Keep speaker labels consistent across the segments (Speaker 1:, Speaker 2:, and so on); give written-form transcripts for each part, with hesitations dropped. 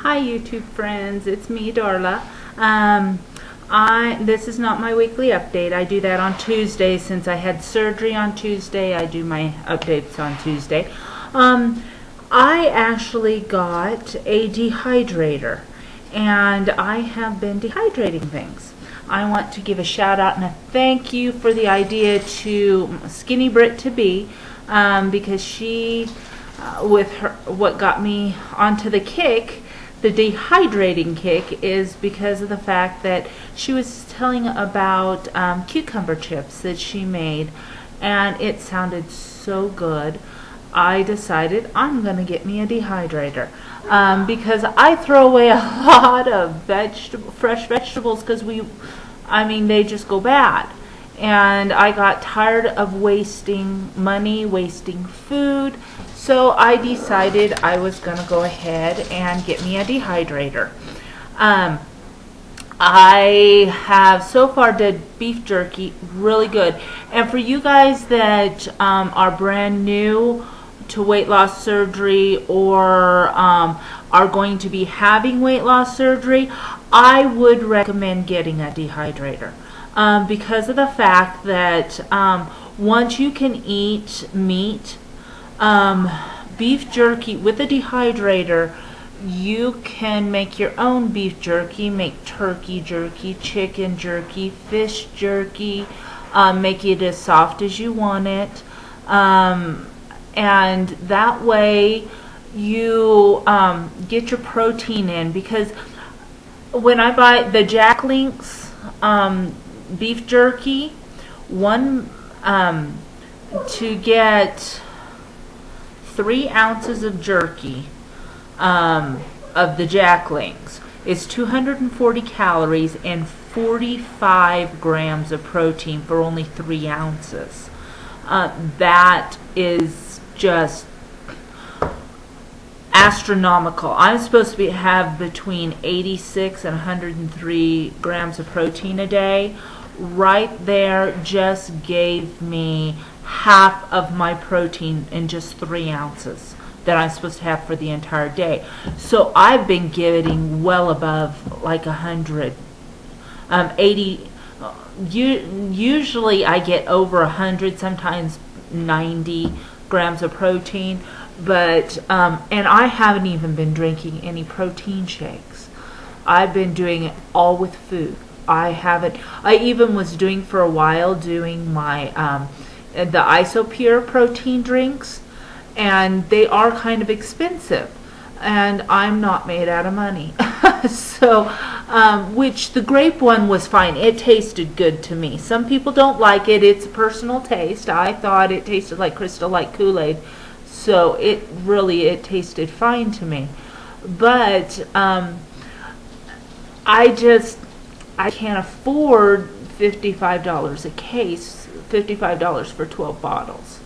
Speaker 1: Hi YouTube friends, it's me Darla. This is not my weekly update. I do that on Tuesday since I had surgery on Tuesday. I do my updates on Tuesday. I actually got a dehydrator and I have been dehydrating things. I want to give a shout out and a thank you for the idea to Skinny Brit to be because she with her what got me onto the kick, the dehydrating kick, is because of the fact that she was telling about cucumber chips that she made and it sounded so good. I decided I'm gonna get me a dehydrator because I throw away a lot of fresh vegetables because they just go bad. And I got tired of wasting money, wasting food, so I decided I was going to go ahead and get me a dehydrator. I have so far did beef jerky really good. And for you guys that are brand new to weight loss surgery or are going to be having weight loss surgery, I would recommend getting a dehydrator. Because of the fact that once you can eat meat, beef jerky with a dehydrator, you can make your own beef jerky, make turkey jerky, chicken jerky, fish jerky, make it as soft as you want it, and that way you get your protein in. Because when I buy the Jack Link's beef jerky, to get 3 ounces of jerky of the Jack Link's is 240 calories and 45 grams of protein for only 3 ounces. That is just astronomical. I'm supposed to have between 86 and 103 grams of protein a day. Right there just gave me half of my protein in just 3 ounces that I'm supposed to have for the entire day. So I've been getting well above like 100, 80. Usually I get over 100, sometimes 90 grams of protein. But and I haven't even been drinking any protein shakes. I've been doing it all with food. I even was doing for a while doing my the Isopure protein drinks, and they are kind of expensive, and I'm not made out of money. So which the grape one was fine. It tasted good to me. Some people don't like it. It's a personal taste. I thought it tasted like Crystal Light Kool-Aid. So it tasted fine to me. But I can't afford $55 a case, $55 for 12 bottles.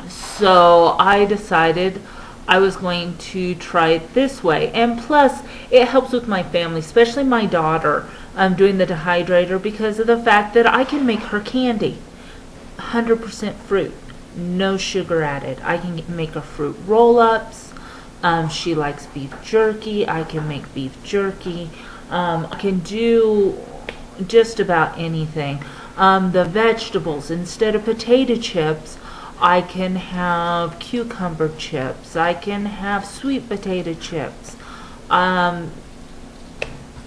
Speaker 1: So I decided I was going to try it this way. And plus, it helps with my family, especially my daughter, doing the dehydrator, because of the fact that I can make her candy. 100% fruit. No sugar added. I can make her fruit roll-ups. She likes beef jerky. I can make beef jerky. I can do just about anything. The vegetables, instead of potato chips, I can have cucumber chips. I can have sweet potato chips.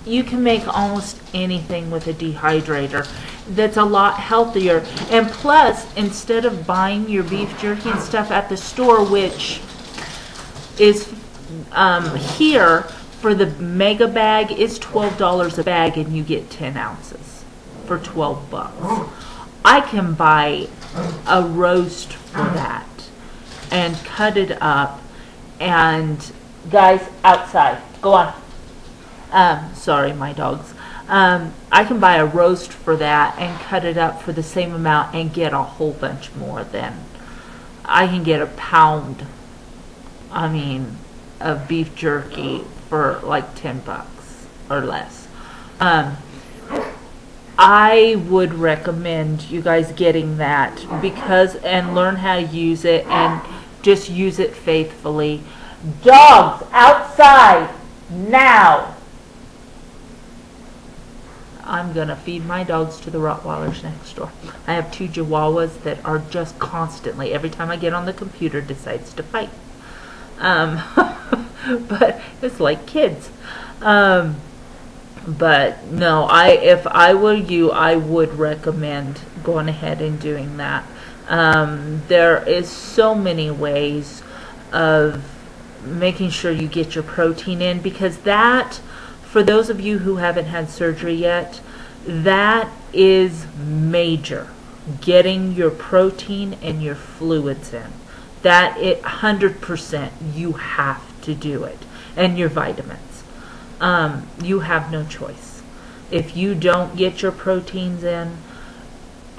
Speaker 1: You can make almost anything with a dehydrator. That's a lot healthier. And plus, instead of buying your beef jerky and stuff at the store, which is here for the mega bag is $12 a bag, and you get 10 ounces for 12 bucks. I can buy a roast for that and cut it up. And guys, outside, go on. Sorry, my dogs. I can buy a roast for that and cut it up for the same amount and get a whole bunch more than I can get a pound, of beef jerky for like 10 bucks or less. I would recommend you guys getting that and learn how to use it and just use it faithfully. Dogs, outside, now. I'm going to feed my dogs to the Rottweilers next door. I have 2 Chihuahuas that are just constantly, every time I get on the computer, decides to fight. But it's like kids. But no, if I were you, I would recommend going ahead and doing that. There is so many ways of making sure you get your protein in, because that, for those of you who haven't had surgery yet, that is major. Getting your protein and your fluids in. That 100% you have to do it. And your vitamins. You have no choice. If you don't get your proteins in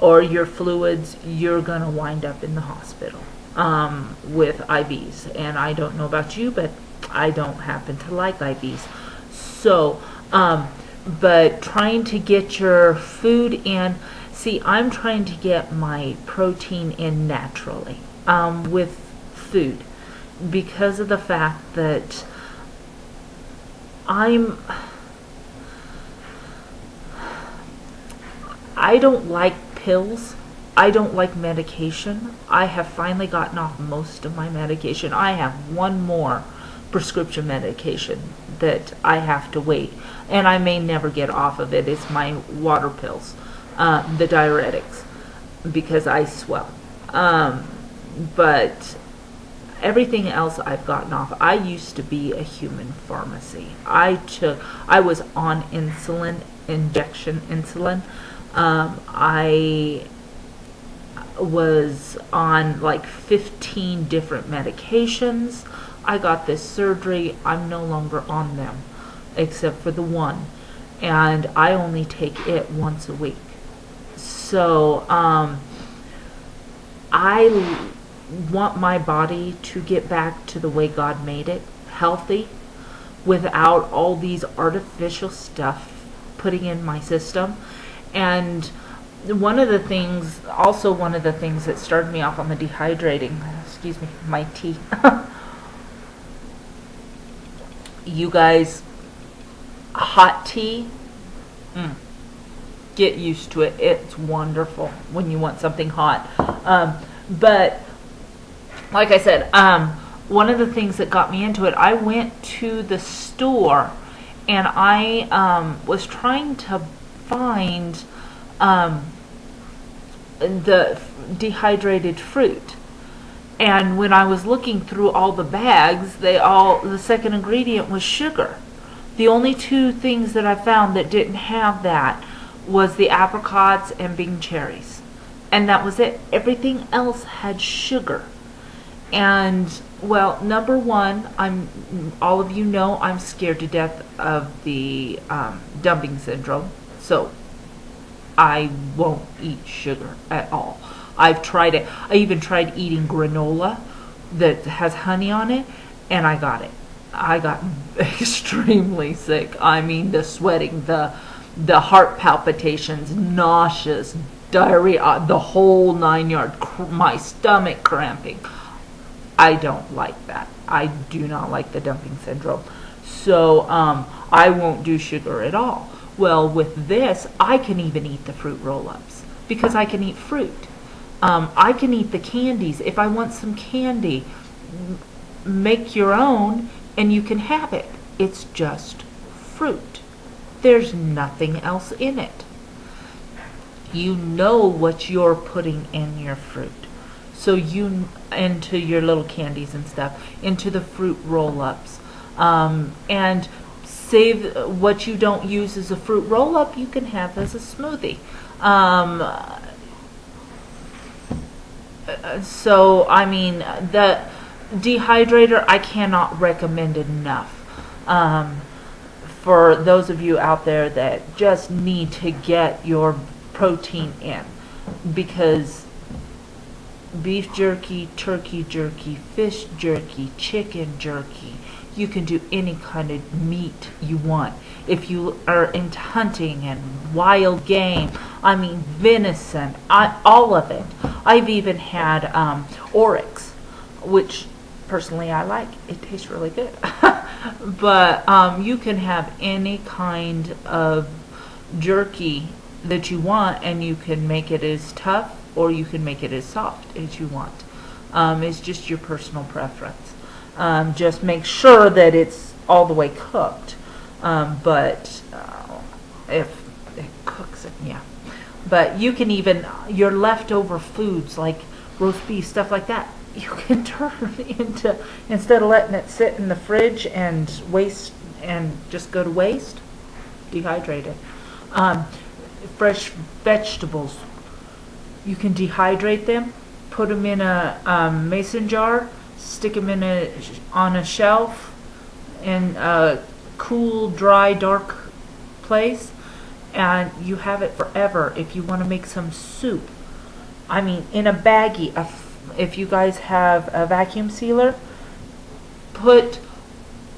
Speaker 1: or your fluids, you're going to wind up in the hospital with IVs. And I don't know about you, but I don't happen to like IVs. So, but trying to get your food in, see, I'm trying to get my protein in naturally with food, because of the fact that I don't like pills. I don't like medication. I have finally gotten off most of my medication. I have one more prescription medication that I have to wait, and I may never get off of it. It's my water pills, the diuretics, because I swell. But everything else I've gotten off. I used to be a human pharmacy. I was on insulin, injection insulin. I was on like 15 different medications. I got this surgery. I'm no longer on them, except for the one. And I only take it once a week. So, I want my body to get back to the way God made it, healthy, without all these artificial stuff putting in my system. And one of the things that started me off on the dehydrating, excuse me, my tea. You guys, hot tea, get used to it. It's wonderful when you want something hot. But like I said, one of the things that got me into it, I went to the store and I was trying to find the dehydrated fruit. And when I was looking through all the bags, the second ingredient was sugar. The only 2 things that I found that didn't have that was the apricots and Bing cherries. And that was it. Everything else had sugar. And, well, number one, all of you know I'm scared to death of the dumping syndrome. So I won't eat sugar at all. I've tried it. I even tried eating granola that has honey on it, and I got it. I got extremely sick. I mean, the sweating, the heart palpitations, nauseous, diarrhea, the whole 9 yards, my stomach cramping. I don't like that. I do not like the dumping syndrome. So I won't do sugar at all. Well, with this, I can even eat the fruit roll-ups because I can eat fruit. I can eat the candies. If I want some candy, make your own and you can have it. It's just fruit. There's nothing else in it. You know what you're putting in your fruit. So into your little candies and stuff, into the fruit roll-ups. And save what you don't use as a fruit roll-up, you can have as a smoothie. So, I mean, the dehydrator, I cannot recommend enough. For those of you out there that just need to get your protein in, because beef jerky, turkey jerky, fish jerky, chicken jerky, you can do any kind of meat you want. If you are into hunting and wild game, I mean venison, all of it. I've even had oryx, which personally I like. It tastes really good. But you can have any kind of jerky that you want, and you can make it as tough or you can make it as soft as you want. It's just your personal preference. Just make sure that it's all the way cooked. But if it cooks it, yeah. But you can even, your leftover foods like roast beef, stuff like that, you can turn into, instead of letting it sit in the fridge and waste and just go to waste, dehydrate it. Fresh vegetables, you can dehydrate them, put them in a mason jar, stick them in on a shelf in a cool, dry, dark place, and you have it forever. If you want to make some soup, I mean, in a baggie, if you guys have a vacuum sealer, put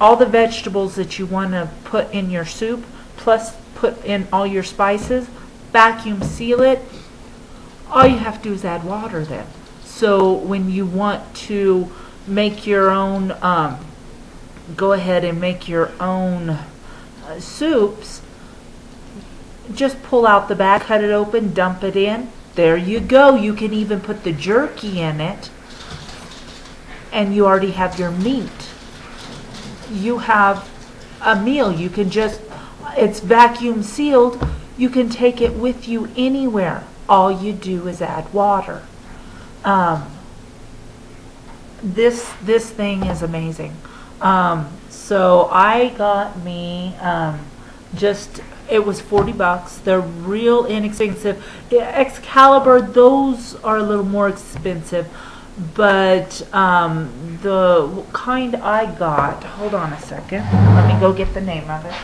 Speaker 1: all the vegetables that you want to put in your soup, plus put in all your spices, vacuum seal it. All you have to do is add water then. So when you want to make your own, go ahead and make your own soups, just pull out the bag, cut it open, dump it in. There you go. You can even put the jerky in it, and you already have your meat. You have a meal. You can just, it's vacuum sealed. You can take it with you anywhere. All you do is add water. This thing is amazing. So I got me just, it was $40. They're real inexpensive. The Excalibur, those are a little more expensive, but the kind I got, hold on a second, let me go get the name of it.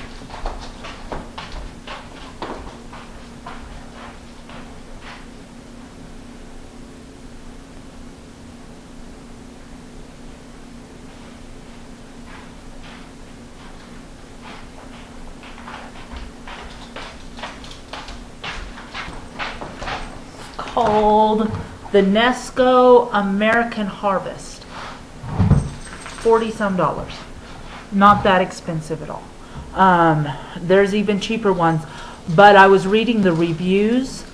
Speaker 1: Called the Nesco American Harvest. $40 some. Not that expensive at all. There's even cheaper ones, but I was reading the reviews.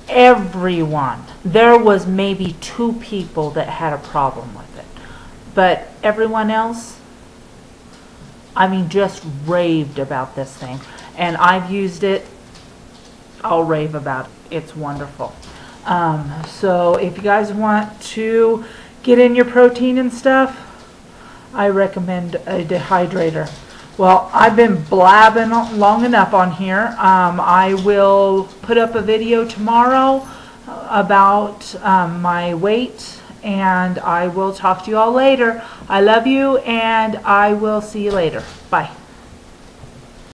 Speaker 1: Everyone, there was maybe 2 people that had a problem with it, but everyone else, I mean, just raved about this thing. And I've used it. I'll rave about it. It's wonderful. So if you guys want to get in your protein and stuff, I recommend a dehydrator. Well, I've been blabbing long enough on here. I will put up a video tomorrow about my weight, and I will talk to you all later. I love you, and I will see you later. Bye.